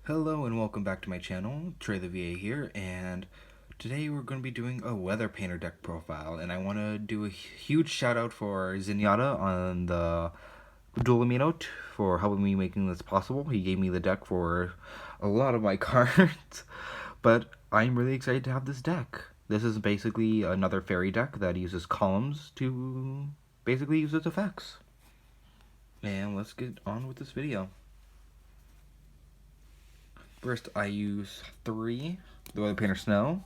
Hello and welcome back to my channel, Trey the VA here, and today we're going to be doing a Weather Painter deck profile, and I want to do a huge shout out for Zenyatta on the dual amino for helping me making this possible. He gave me the deck for a lot of my cards, but I'm really excited to have this deck. This is basically another fairy deck that uses columns to basically use its effects. And let's get on with this video. First, I use 3, the Weather Painter Snow.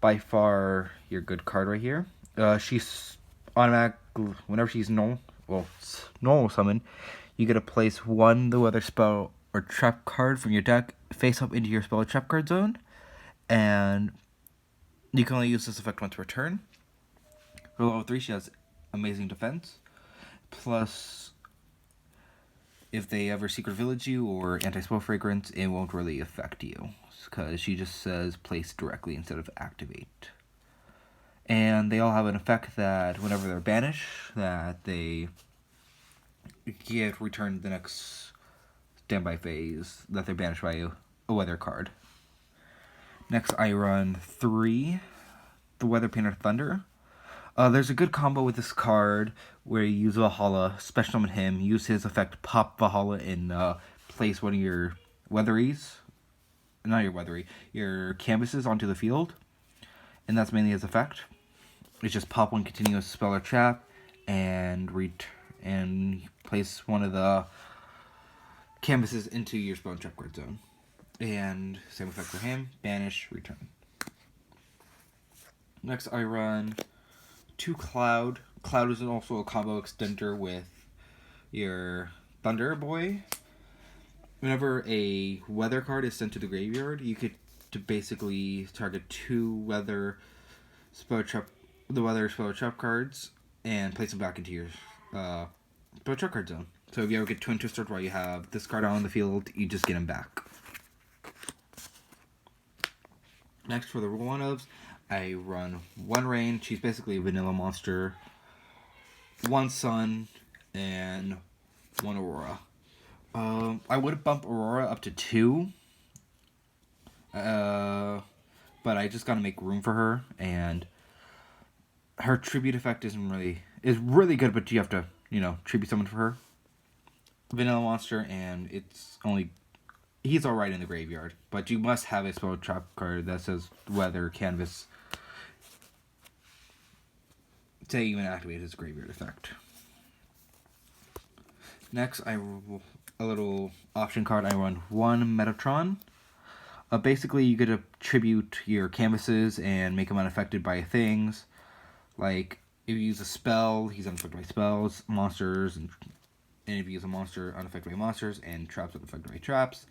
By far, your good card right here. She's automatic, whenever she's normal summon, you get to place 1 the Weather spell or trap card from your deck face up into your spell or trap card zone. And you can only use this effect once per turn. For level 3, she has amazing defense. Plus, if they ever secret village you or anti-spell fragrance, it won't really affect you, because she just says place directly instead of activate. And they all have an effect that whenever they're banished, that they get returned the next standby phase that they're banished by a weather card. Next, I run 3, the Weather Painter Thunder. There's a good combo with this card where you use Valhalla, special summon him, use his effect, pop Valhalla, and place one of your your canvases onto the field. And that's mainly his effect. It's just pop one continuous spell or trap and place one of the canvases into your spell and trap card zone. And same effect for him, banish, return. Next I run 2 Cloud. Cloud is also a combo extender with your Thunder Boy. Whenever a weather card is sent to the graveyard, you could basically target 2 weather spell trap cards and place them back into your spell trap card zone. So if you ever get Twin Twister while you have this card out on the field, you just get them back. Next, for the one-ofs, I run 1 Rain. She's basically a vanilla monster. 1 Sun and 1 Aurora. I would bump Aurora up to 2. But I just gotta make room for her, and her tribute effect is really good, but you have to, tribute someone for her. Vanilla monster, and he's alright in the graveyard, but you must have a spell trap card that says weather canvas to even activate his graveyard effect. Next, a little option card. I run 1 Metatron. Basically, you get to tribute your canvases and make them unaffected by things. Like, if you use a spell, he's unaffected by spells, monsters, and if you use a monster, unaffected by monsters, and traps, unaffected by traps.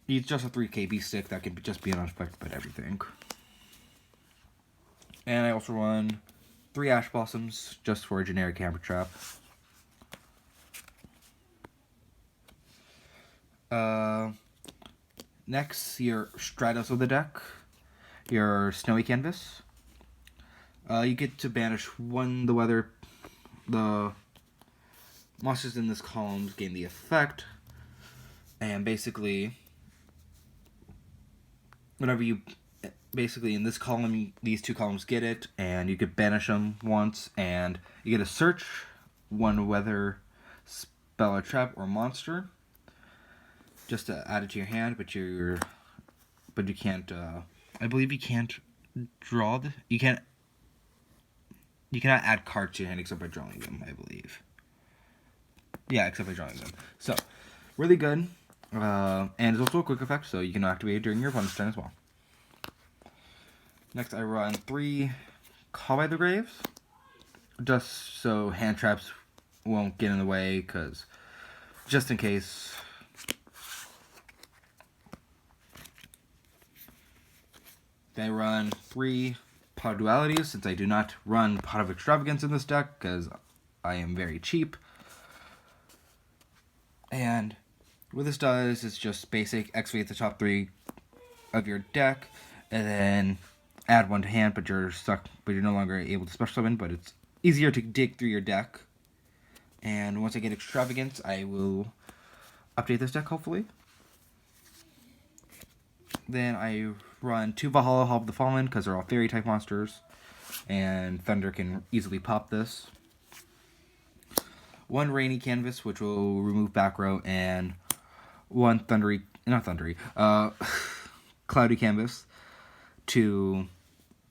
He's just a 3 KB stick that can just be unaffected by everything. And I also run 3 Ash Blossoms, just for a generic hammer trap. Next, your Stratos of the deck, your Snowy Canvas. You get to banish 1 the monsters in this column gain the effect, and basically, in this column, these 2 columns get it, and you could banish them once, and you get to search 1 weather spell or trap or monster, just to add it to your hand, but you can't, I believe you can't draw you cannot add cards to your hand except by drawing them, I believe. Yeah, except by drawing them. So, really good, and it's also a quick effect, so you can activate it during your opponent's turn as well. Next, I run 3 Call by the Graves, just so hand traps won't get in the way, because just in case. Then I run 3 Pot of Dualities, since I do not run Pot of Extravagance in this deck, because I am very cheap. And what this does is just basic activate the top 3 of your deck, and then add 1 to hand, but you're no longer able to special summon, but it's easier to dig through your deck. And once I get Extravagance, I will update this deck, hopefully. Then I run 2 Valhalla Hall of the Fallen because they're all fairy type monsters, and Thunder can easily pop this. 1 Rainy Canvas, which will remove back row, and 1 Cloudy Canvas to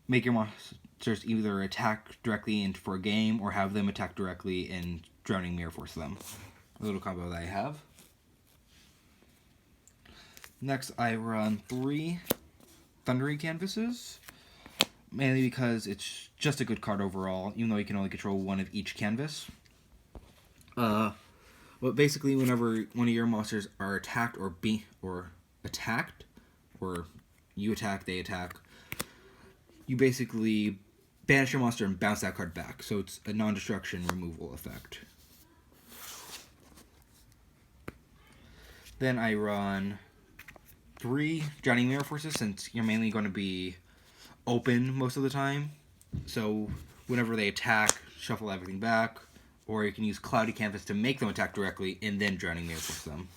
make your monsters either attack directly and for a game or have them attack directly and Drowning Mirror Force them. A little combo that I have. Next, I run 3 Thundery Canvases, mainly because it's just a good card overall, even though you can only control 1 of each canvas. But basically, whenever one of your monsters are attacked or you attack, they attack, you basically banish your monster and bounce that card back. So it's a non-destruction removal effect. Then I run 3 Drowning Mirror Forces, since you're mainly going to be open most of the time. So whenever they attack, shuffle everything back. Or you can use Cloudy Canvas to make them attack directly and then Drowning Mirror Force them.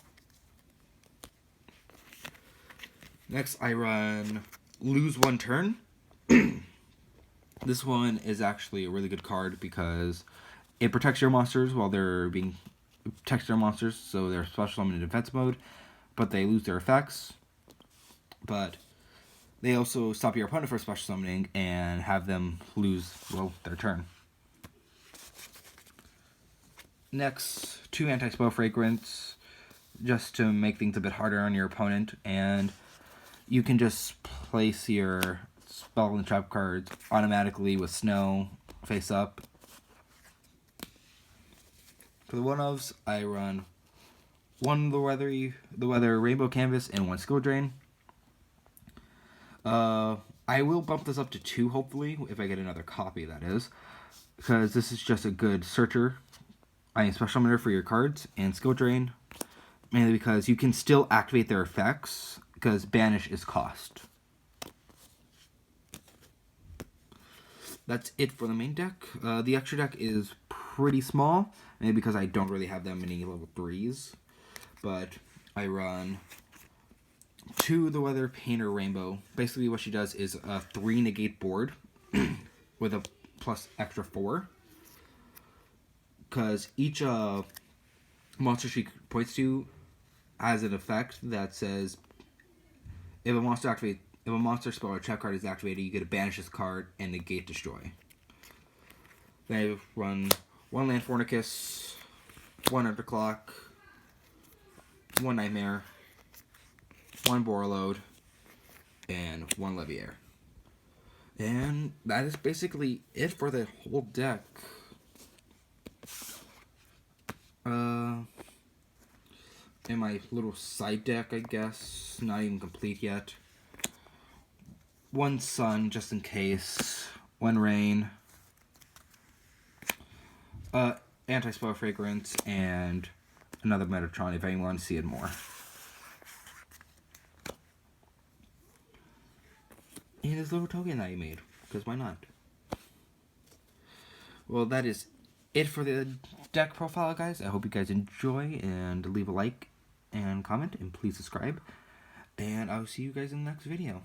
Next, I run Lose 1 Turn. This one is actually a really good card because it protects your monsters while they're being so they're special summoned in defense mode, but they lose their effects. But they also stop your opponent from special summoning and have them lose, their turn. Next, 2 Anti-Spell Fragrance, just to make things a bit harder on your opponent, and you can just place your spell and trap cards automatically with Snow face up. For the 1-ofs, I run 1 the Weather Rainbow Canvas and 1 Skill Drain. I will bump this up to 2, hopefully, if I get another copy, that is, because this is just a good searcher. I mean, special summoner for your cards, and Skill Drain, mainly because you can still activate their effects, because Banish is cost. That's it for the main deck. The extra deck is pretty small, maybe because I don't really have that many level 3s, but I run 2 The Weather Painter Rainbow. Basically what she does is a 3 negate board with a plus extra 4. Because each monster she points to has an effect that says if a monster spell or trap card is activated, you get to banish this card and negate destroy. Then I run 1 Land Fornicus, 1 Underclock, 1 Nightmare, 1 Borreload, and 1 Leviair. And that is basically it for the whole deck. In my little side deck, I guess, not even complete yet. 1 Sun, just in case. 1 Rain. Anti-Spell Fragrance, and another Metatron if anyone wants to see it more. And this little token that I made, because why not? Well, that is it for the deck profile, guys. I hope you guys enjoy, and leave a like and comment, and please subscribe. And I'll see you guys in the next video.